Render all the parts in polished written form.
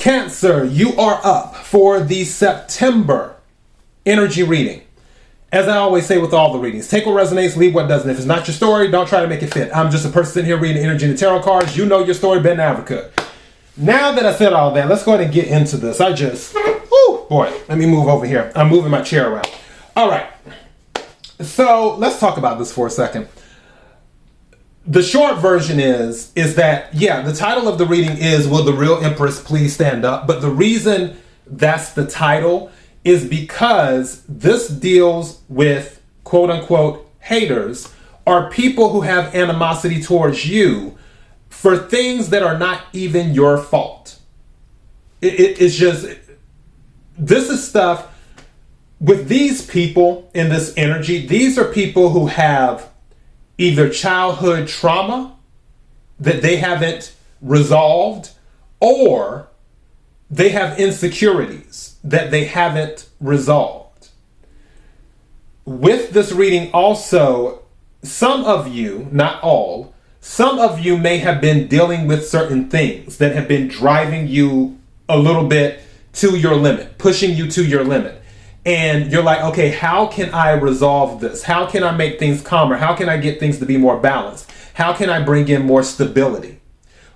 Cancer, you are up for the September energy reading. As I always say with all the readings, take what resonates, leave what doesn't. If it's not your story, don't try to make it fit. I'm just a person sitting here reading energy and the tarot cards. You know your story, Ben Africa. Now that I said all that, let's go ahead and get into this. Boy, let me move over here. I'm moving my chair around. All right. So let's talk about this for a second. The short version is that, yeah, the title of the reading is, Will the Real Empress Please Stand Up? But the reason that's the title is because this deals with quote unquote haters, or people who have animosity towards you for things that are not even your fault. It's just, this is stuff with these people in this energy. These are people who have either childhood trauma that they haven't resolved, or they have insecurities that they haven't resolved. With this reading also, some of you, not all, some of you may have been dealing with certain things that have been driving you a little bit to your limit, pushing you to your limit. And you're like, okay, how can I resolve this? How can I make things calmer? How can I get things to be more balanced? How can I bring in more stability?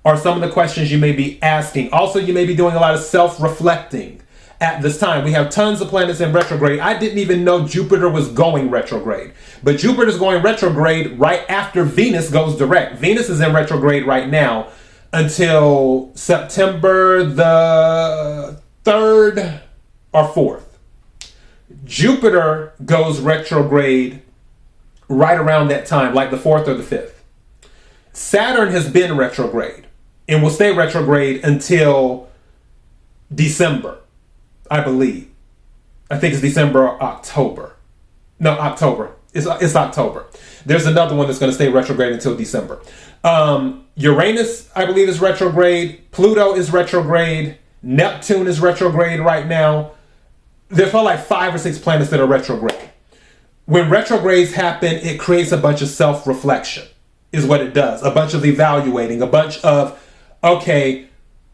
Are some of the questions you may be asking. Also, you may be doing a lot of self-reflecting at this time. We have tons of planets in retrograde. I didn't even know Jupiter was going retrograde. But Jupiter's going retrograde right after Venus goes direct. Venus is in retrograde right now until September the 3rd or 4th. Jupiter goes retrograde right around that time, like the 4th or the 5th. Saturn has been retrograde and will stay retrograde until December, I believe. I think it's December or October. No, October. It's October. There's another one that's going to stay retrograde until December. Uranus, I believe, is retrograde. Pluto is retrograde. Neptune is retrograde right now. There's probably like 5 or 6 planets that are retrograde. When retrogrades happen, it creates a bunch of self-reflection, is what it does. A bunch of evaluating, a bunch of, okay,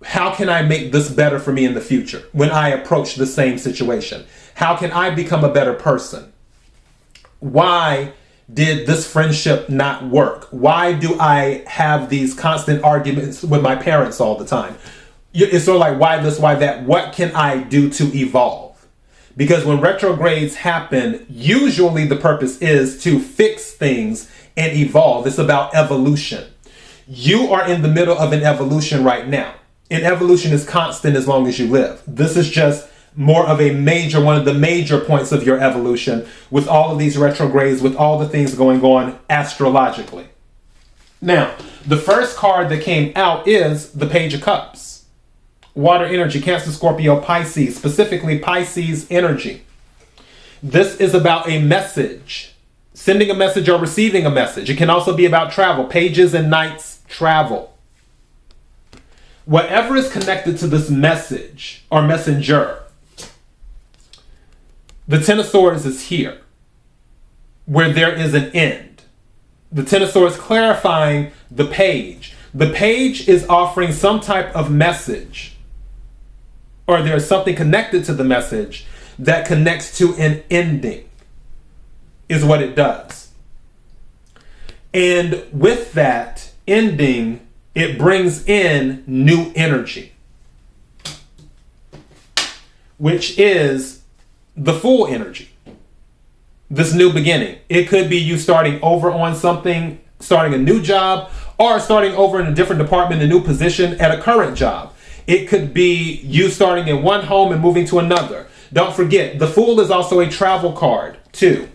how can I make this better for me in the future when I approach the same situation? How can I become a better person? Why did this friendship not work? Why do I have these constant arguments with my parents all the time? It's sort of like, why this, why that? What can I do to evolve? Because when retrogrades happen, usually the purpose is to fix things and evolve. It's about evolution. You are in the middle of an evolution right now. And evolution is constant as long as you live. This is just more of one of the major points of your evolution with all of these retrogrades, with all the things going on astrologically. Now, the first card that came out is the Page of Cups. Water energy, Cancer, Scorpio, Pisces, specifically Pisces energy. This is about a message, sending a message or receiving a message. It can also be about travel, pages and knights travel. Whatever is connected to this message or messenger, the Ten of Swords is here, where there is an end. The Ten of Swords clarifying the page. The page is offering some type of message, or there's something connected to the message that connects to an ending, is what it does. And with that ending, it brings in new energy, which is the Fool energy. This new beginning. It could be you starting over on something, starting a new job, or starting over in a different department, a new position at a current job. It could be you starting in one home and moving to another. Don't forget, the Fool is also a travel card too.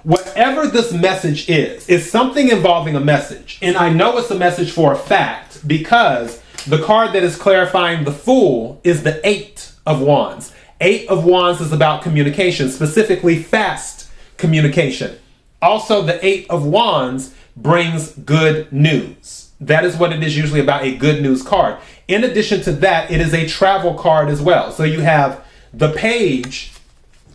Whatever this message is something involving a message. And I know it's a message for a fact because the card that is clarifying the Fool is the 8 of Wands. 8 of Wands is about communication, specifically fast communication. Also, the 8 of Wands brings good news. That is what it is usually about, a good news card. In addition to that, it is a travel card as well. So you have the Page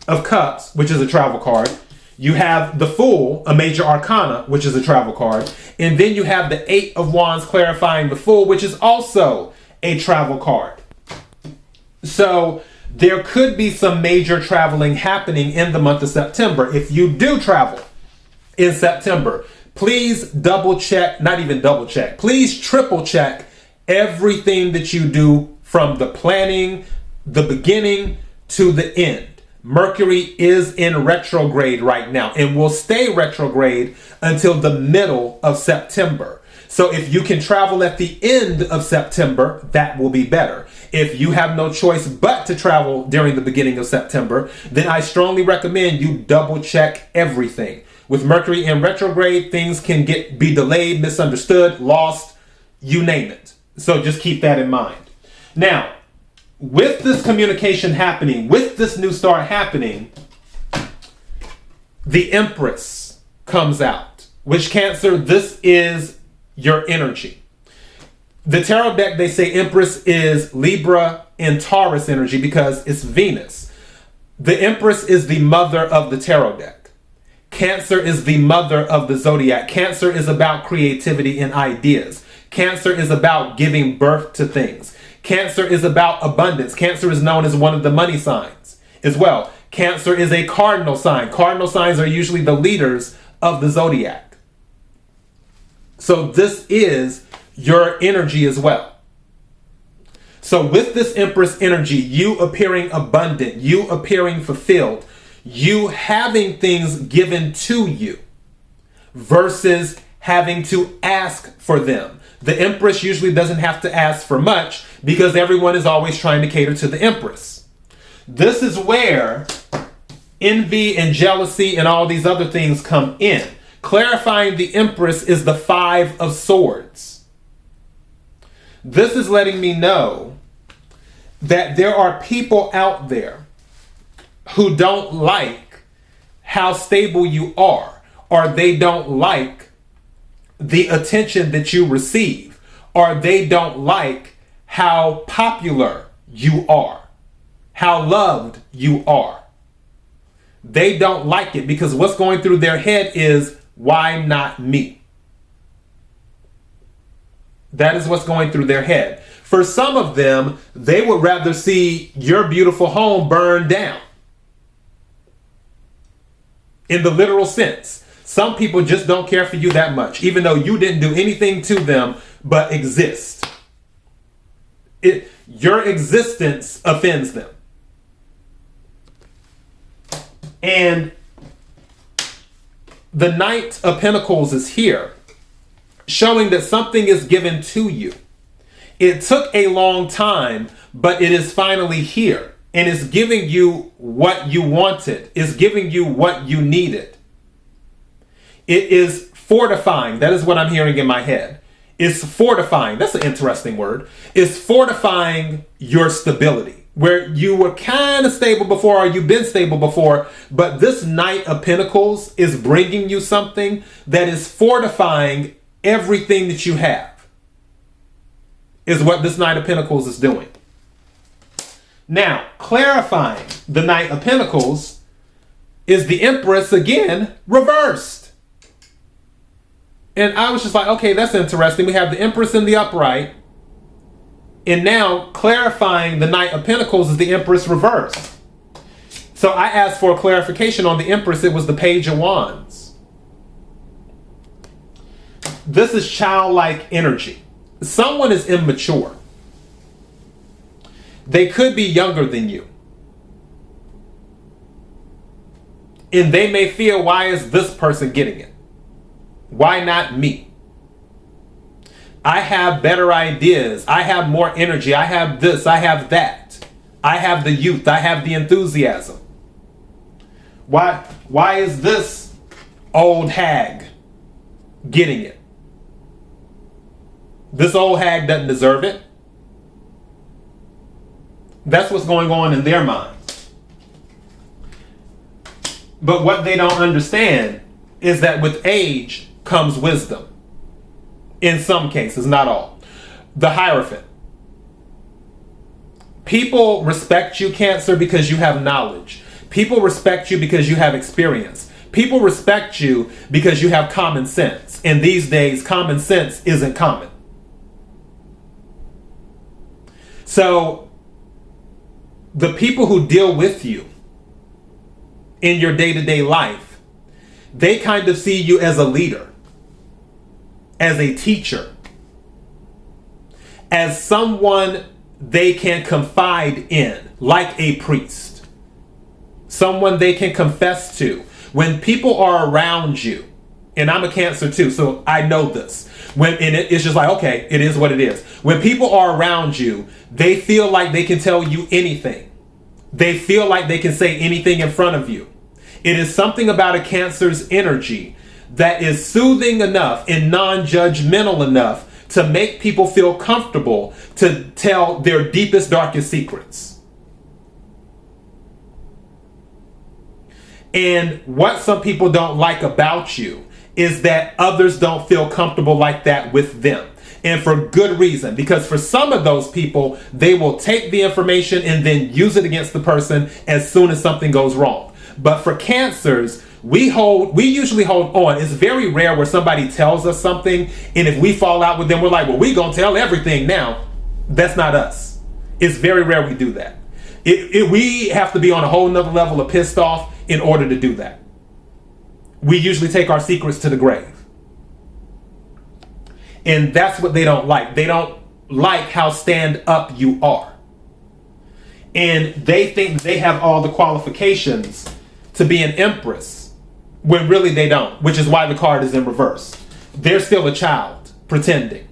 of Cups, which is a travel card. You have the Fool, a major arcana, which is a travel card. And then you have the 8 of Wands clarifying the Fool, which is also a travel card. So there could be some major traveling happening in the month of September. If you do travel in September, please double check, not even double check, please triple check everything that you do from the planning, the beginning to the end. Mercury is in retrograde right now and will stay retrograde until the middle of September. So if you can travel at the end of September, that will be better. If you have no choice but to travel during the beginning of September, then I strongly recommend you double check everything. With Mercury in retrograde, things can be delayed, misunderstood, lost, you name it. So just keep that in mind. Now, with this communication happening, with this new star happening, the Empress comes out. Which Cancer, this is your energy. The tarot deck, they say Empress is Libra and Taurus energy because it's Venus. The Empress is the mother of the tarot deck. Cancer is the mother of the Zodiac. Cancer is about creativity and ideas. Cancer is about giving birth to things. Cancer is about abundance. Cancer is known as one of the money signs as well. Cancer is a cardinal sign. Cardinal signs are usually the leaders of the Zodiac. So this is your energy as well. So with this Empress energy, you appearing abundant, you appearing fulfilled, you having things given to you versus having to ask for them. The Empress usually doesn't have to ask for much because everyone is always trying to cater to the Empress. This is where envy and jealousy and all these other things come in. Clarifying the Empress is the Five of Swords. This is letting me know that there are people out there who don't like how stable you are, or they don't like the attention that you receive, or they don't like how popular you are, how loved you are. They don't like it because what's going through their head is, why not me? That is what's going through their head. For some of them, they would rather see your beautiful home burn down. In the literal sense. Some people just don't care for you that much, even though you didn't do anything to them but exist. Your existence offends them. And the Knight of Pentacles is here, showing that something is given to you. It took a long time, but it is finally here. And is giving you what you wanted, is giving you what you needed. It is fortifying. That is what I'm hearing in my head. It's fortifying. That's an interesting word. It's fortifying your stability. Where you were kind of stable before, or you've been stable before, but this Knight of Pentacles is bringing you something that is fortifying everything that you have. Is what this Knight of Pentacles is doing. Now, clarifying the Knight of Pentacles is the Empress again reversed. And I was just like, okay, that's interesting. We have the Empress in the upright. And now clarifying the Knight of Pentacles is the Empress reversed. So I asked for a clarification on the Empress. It was the Page of Wands. This is childlike energy. Someone is immature. They could be younger than you. And they may feel, why is this person getting it? Why not me? I have better ideas. I have more energy. I have this. I have that. I have the youth. I have the enthusiasm. Why is this old hag getting it? This old hag doesn't deserve it. That's what's going on in their minds. But what they don't understand is that with age comes wisdom. In some cases, not all. The Hierophant. People respect you, Cancer, because you have knowledge. People respect you because you have experience. People respect you because you have common sense. And these days, common sense isn't common. So, the people who deal with you in your day-to-day life, they kind of see you as a leader, as a teacher, as someone they can confide in, like a priest, someone they can confess to. When people are around you, and I'm a Cancer too, so I know this. It's just like, okay, it is what it is. When people are around you, they feel like they can tell you anything. They feel like they can say anything in front of you. It is something about a Cancer's energy that is soothing enough and non-judgmental enough to make people feel comfortable to tell their deepest, darkest secrets. And what some people don't like about you is that others don't feel comfortable like that with them. And for good reason, because for some of those people, they will take the information and then use it against the person as soon as something goes wrong. But for Cancers, we usually hold on. It's very rare where somebody tells us something, and if we fall out with them, we're like, well, we gonna tell everything now. That's not us. It's very rare we do that. We have to be on a whole nother level of pissed off in order to do that. We usually take our secrets to the grave. And that's what they don't like. They don't like how stand up you are. And they think they have all the qualifications to be an Empress, when really they don't, which is why the card is in reverse. They're still a child, pretending,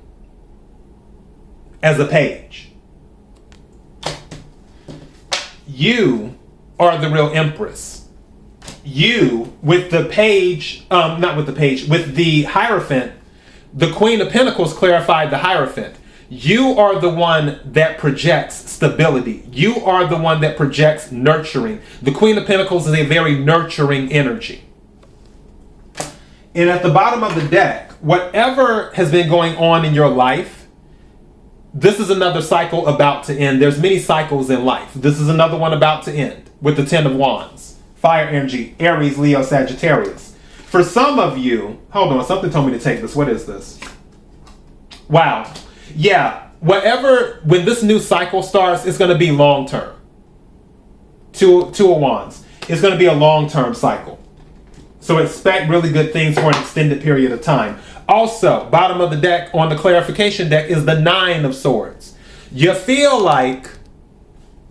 as a page. You are the real Empress. You, with the page, with the Hierophant, the Queen of Pentacles clarified the Hierophant. You are the one that projects stability. You are the one that projects nurturing. The Queen of Pentacles is a very nurturing energy. And at the bottom of the deck, whatever has been going on in your life, this is another cycle about to end. There's many cycles in life. This is another one about to end with the 10 of Wands. Fire energy, Aries, Leo, Sagittarius. For some of you, hold on, something told me to take this. What is this? Wow. Yeah, when this new cycle starts, it's going to be long term. Two of Wands. It's going to be a long-term cycle. So expect really good things for an extended period of time. Also, bottom of the deck on the clarification deck is the 9 of Swords. You feel like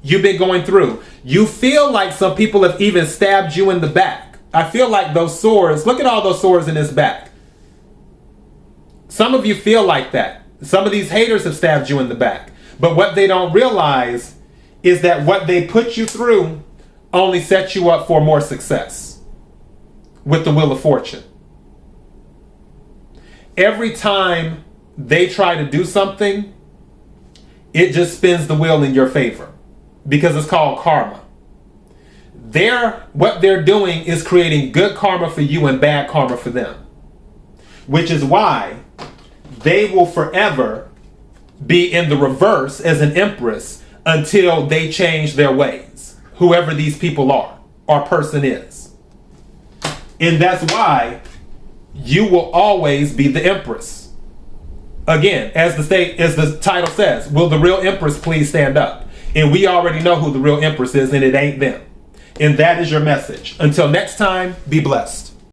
you've been going through. You feel like some people have even stabbed you in the back. I feel like those swords, look at all those swords in his back. Some of you feel like that. Some of these haters have stabbed you in the back. But what they don't realize is that what they put you through only sets you up for more success with the Wheel of Fortune. Every time they try to do something, it just spins the wheel in your favor because it's called karma. What they're doing is creating good karma for you and bad karma for them, which is why they will forever be in the reverse as an Empress until they change their ways, whoever these people are or person is. And that's why you will always be the Empress. Again, as the title says, will the real Empress please stand up? And we already know who the real Empress is, and it ain't them. And that is your message. Until next time, be blessed.